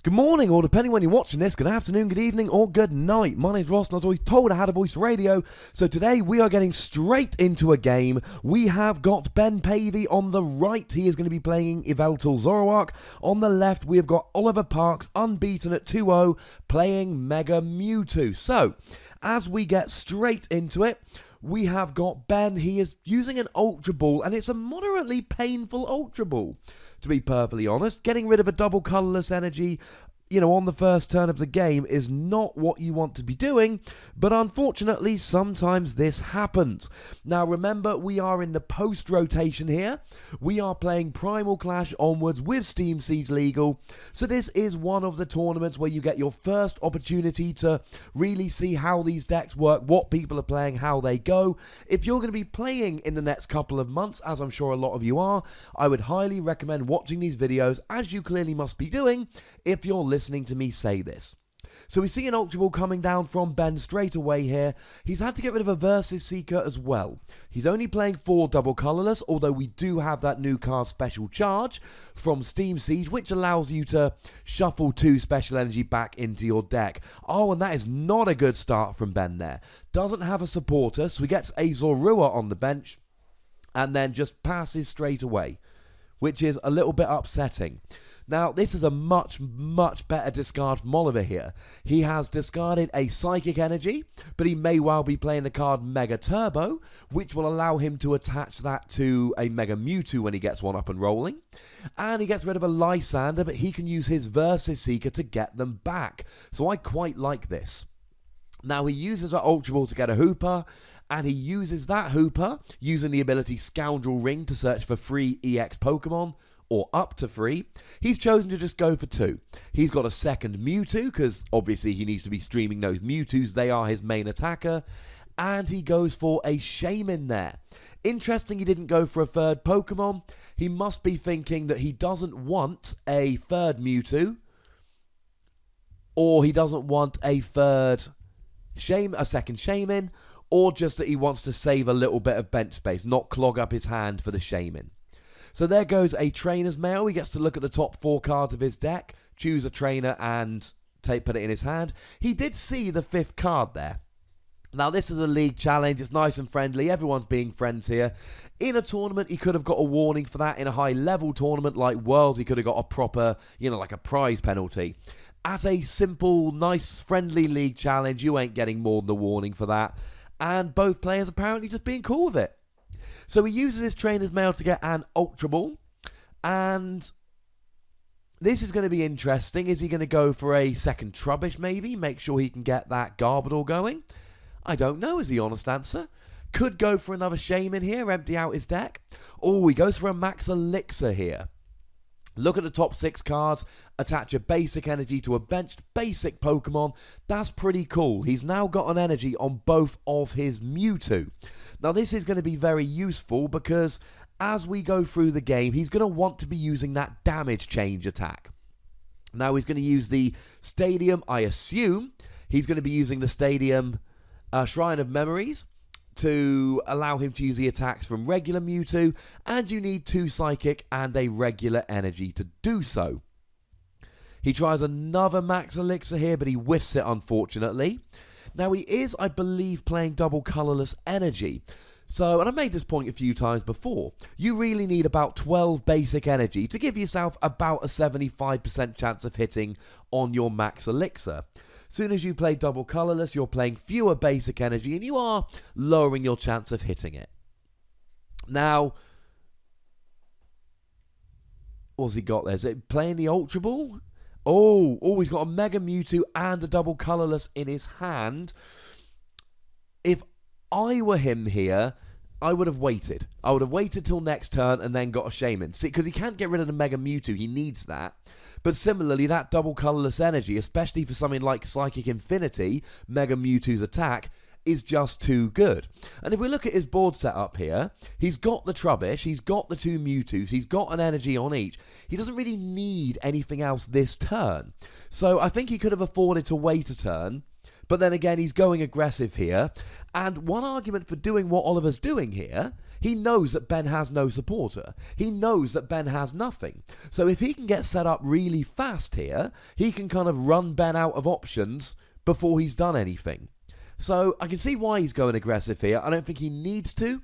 Good morning, or depending when you're watching this, good afternoon, good evening, or good night. My name's Ross, and I was always told I had a voice radio. So today we are getting straight into a game. We have got Ben Pavey on the right. He is going to be playing Yveltal Zoroark. On the left, we have got Oliver Parks, unbeaten at 2-0, playing Mega Mewtwo. So, as we get straight into it, we have got Ben. He is using an Ultra Ball, and it's a moderately painful Ultra Ball. To be perfectly honest, getting rid of a double colourless energy, on the first turn of the game is not what you want to be doing, but unfortunately, sometimes this happens. Now, remember, we are in the post-rotation here. We are playing Primal Clash onwards with Steam Siege Legal, so this is one of the tournaments where you get your first opportunity to really see how these decks work, what people are playing, how they go. If you're going to be playing in the next couple of months, as I'm sure a lot of you are, I would highly recommend watching these videos, as you clearly must be doing, if you're listening to me say this. So we see an Ultra Ball coming down from Ben straight away here. He's had to get rid of a Vespiquen as well. He's only playing 4 double colourless, although we do have that new card Special Charge from Steam Siege, which allows you to shuffle 2 special energy back into your deck. Oh, and that is not a good start from Ben there. Doesn't have a supporter, so he gets a Zoroark on the bench and then just passes straight away, which is a little bit upsetting. Now, this is a much, much better discard from Oliver here. He has discarded a Psychic Energy, but he may well be playing the card Mega Turbo, which will allow him to attach that to a Mega Mewtwo when he gets one up and rolling. And he gets rid of a Lysander, but he can use his Vespiquen to get them back. So I quite like this. Now, he uses an Ultra Ball to get a Hooper, and he uses that Hooper, using the ability Scoundrel Ring to search for free EX Pokemon, or up to 3. He's chosen to just go for 2. He's got a second Mewtwo, because obviously he needs to be streaming those Mewtwo's. They are his main attacker. And he goes for a Shaman there. Interesting he didn't go for a third Pokemon. He must be thinking that he doesn't want a third Mewtwo, or he doesn't want a second Shaman, or just that he wants to save a little bit of bench space, not clog up his hand for the Shaman. So there goes a Trainer's Mail. He gets to look at the top 4 cards of his deck, choose a trainer and put it in his hand. He did see the 5th card there. Now, this is a league challenge. It's nice and friendly. Everyone's being friends here. In a tournament, he could have got a warning for that. In a high-level tournament like Worlds, he could have got a proper, like a prize penalty. At a simple, nice, friendly league challenge, you ain't getting more than a warning for that. And both players apparently just being cool with it. So he uses his Trainer's Mail to get an Ultra Ball. And this is going to be interesting. Is he going to go for a second Trubbish maybe? Make sure he can get that Gardevoir going? I don't know is the honest answer. Could go for another Shaman here, empty out his deck. Oh, he goes for a Max Elixir here. Look at the top 6 cards, attach a basic energy to a benched basic Pokemon. That's pretty cool. He's now got an energy on both of his Mewtwo. Now, this is going to be very useful because as we go through the game, he's going to want to be using that damage change attack. Now, he's going to use the Stadium, I assume. He's going to be using the Stadium Shrine of Memories to allow him to use the attacks from regular Mewtwo, and you need 2 Psychic and a regular energy to do so. He tries another Max Elixir here, but he whiffs it, unfortunately. Now, he is, I believe, playing double colourless energy. So, and I made this point a few times before, you really need about 12 basic energy to give yourself about a 75% chance of hitting on your Max Elixir. Soon as you play double colourless, you're playing fewer basic energy, and you are lowering your chance of hitting it. Now, what's he got there? Is it playing the Ultra Ball? Oh, he's got a Mega Mewtwo and a double colourless in his hand. If I were him here, I would have waited. I would have waited till next turn and then got a Shaman. See, because he can't get rid of the Mega Mewtwo. He needs that. But similarly, that double colourless energy, especially for something like Psychic Infinity, Mega Mewtwo's attack, is just too good. And if we look at his board setup here, he's got the Trubbish, he's got the 2 Mewtwo's, he's got an energy on each. He doesn't really need anything else this turn. So I think he could have afforded to wait a turn. But then again, he's going aggressive here. And one argument for doing what Oliver's doing here, He knows that Ben has no supporter. He knows that Ben has nothing. So if he can get set up really fast here, he can kind of run Ben out of options before he's done anything. So I can see why he's going aggressive here. I don't think he needs to,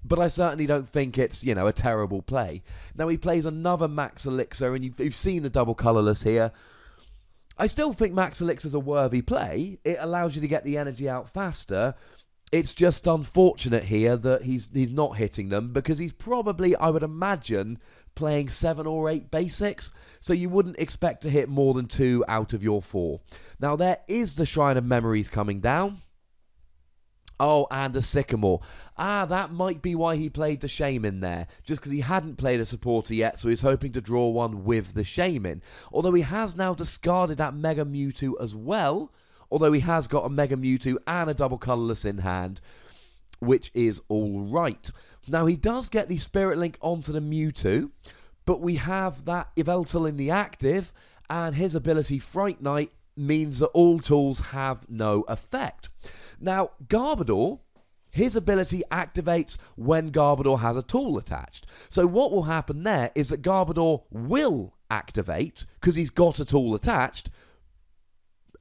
but I certainly don't think it's, a terrible play. Now he plays another Max Elixir, and you've seen the double colourless here. I still think Max Elixir's a worthy play. It allows you to get the energy out faster. It's just unfortunate here that he's not hitting them, because he's probably, I would imagine, playing 7 or 8 basics, so you wouldn't expect to hit more than 2 out of your 4. Now there is the Shrine of Memories coming down. Oh, and a Sycamore. That might be why he played the Shaman there, just because he hadn't played a supporter yet, so he's hoping to draw one with the Shaman. Although he has now discarded that Mega Mewtwo as well, although he has got a Mega Mewtwo and a double colourless in hand, which is all right. Now, he does get the Spirit Link onto the Mewtwo, but we have that Yveltal in the active, and his ability Fright Night means that all tools have no effect. Now, Gardevoir, his ability activates when Gardevoir has a tool attached. So what will happen there is that Gardevoir will activate, because he's got a tool attached,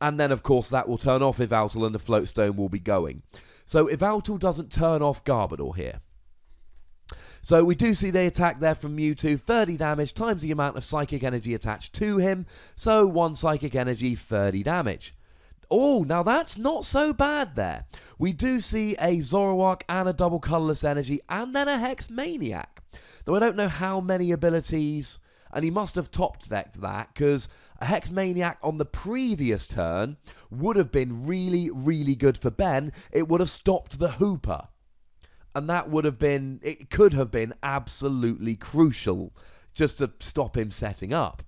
and then, of course, that will turn off Yveltal and the Float Stone will be going. So Yveltal doesn't turn off Gardevoir here. So we do see the attack there from Mewtwo, 30 damage times the amount of Psychic Energy attached to him. So 1 Psychic Energy, 30 damage. Oh, now that's not so bad there. We do see a Zoroark and a double colourless energy, and then a Hex Maniac. Now I don't know how many abilities, and he must have top-decked that, because a Hex Maniac on the previous turn would have been really, really good for Ben. It would have stopped the Hooper. And that would have been, it could have been absolutely crucial just to stop him setting up.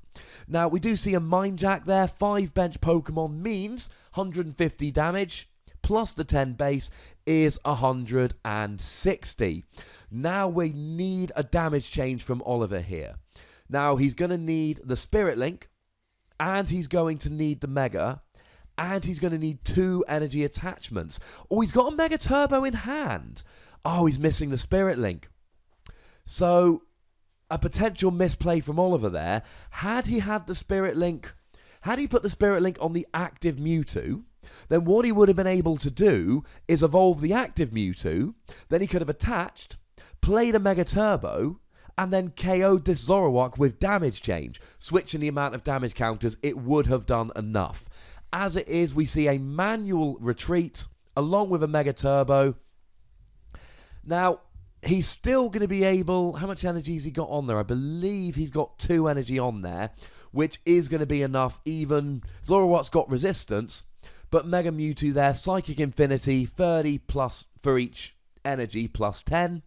Now, we do see a Mind Jack there. 5 bench Pokemon means 150 damage, plus the 10 base is 160. Now we need a damage change from Oliver here. Now, he's going to need the Spirit Link, and he's going to need the Mega, and he's going to need 2 energy attachments. Oh, he's got a Mega Turbo in hand. Oh, he's missing the Spirit Link. So, a potential misplay from Oliver there. Had he had the Spirit Link, had he put the Spirit Link on the active Mewtwo, then what he would have been able to do is evolve the active Mewtwo, then he could have attached, played a Mega Turbo, and then KO'd this Zoroark with damage change. Switching the amount of damage counters, it would have done enough. As it is, we see a manual retreat along with a Mega Turbo. Now, he's still going to be able... How much energy has he got on there? I believe he's got 2 energy on there, which is going to be enough. Even Zoroark's got resistance, but Mega Mewtwo there, Psychic Infinity, 30 plus for each energy, plus 10.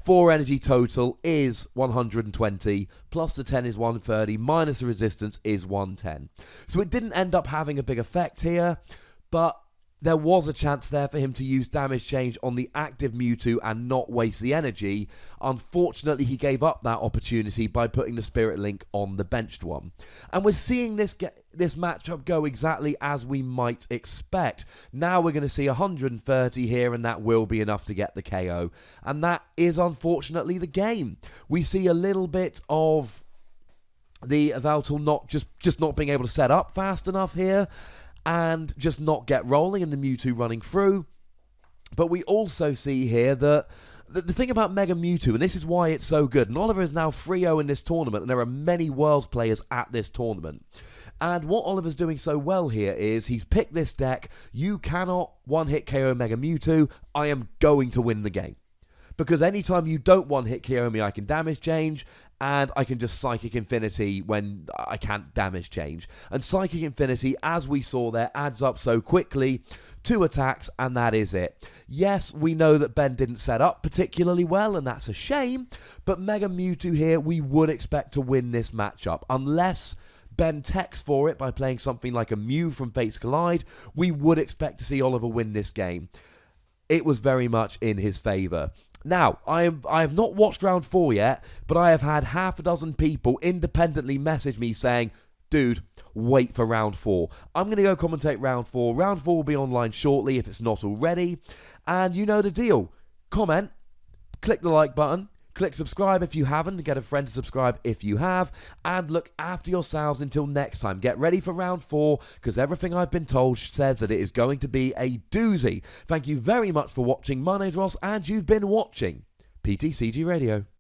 4 energy total is 120, plus the 10 is 130, minus the resistance is 110. So it didn't end up having a big effect here, but there was a chance there for him to use damage change on the active Mewtwo and not waste the energy. Unfortunately, he gave up that opportunity by putting the Spirit Link on the benched one. And we're seeing this matchup go exactly as we might expect. Now we're going to see 130 here, and that will be enough to get the KO. And that is unfortunately the game. We see a little bit of the Yveltal not just not being able to set up fast enough here, and just not get rolling, and the Mewtwo running through. But we also see here that the thing about Mega Mewtwo, and this is why it's so good, and Oliver is now 3-0 in this tournament, and there are many Worlds players at this tournament. And what Oliver's doing so well here is he's picked this deck. You cannot one-hit KO Mega Mewtwo. I am going to win the game. Because anytime you don't one-hit KO me, I can damage change, and I can just Psychic Infinity when I can't damage change. And Psychic Infinity, as we saw there, adds up so quickly. 2 attacks, and that is it. Yes, we know that Ben didn't set up particularly well, and that's a shame, but Mega Mewtwo here, we would expect to win this matchup. Unless Ben techs for it by playing something like a Mew from Fates Collide, we would expect to see Oliver win this game. It was very much in his favour. Now, I have not watched round 4 yet, but I have had half a dozen people independently message me saying, dude, wait for round 4. I'm going to go commentate round 4. Round 4 will be online shortly if it's not already. And you know the deal. Comment, click the like button. Click subscribe if you haven't, get a friend to subscribe if you have, and look after yourselves until next time. Get ready for round 4, because everything I've been told says that it is going to be a doozy. Thank you very much for watching. My name's Ross, and you've been watching PTCG Radio.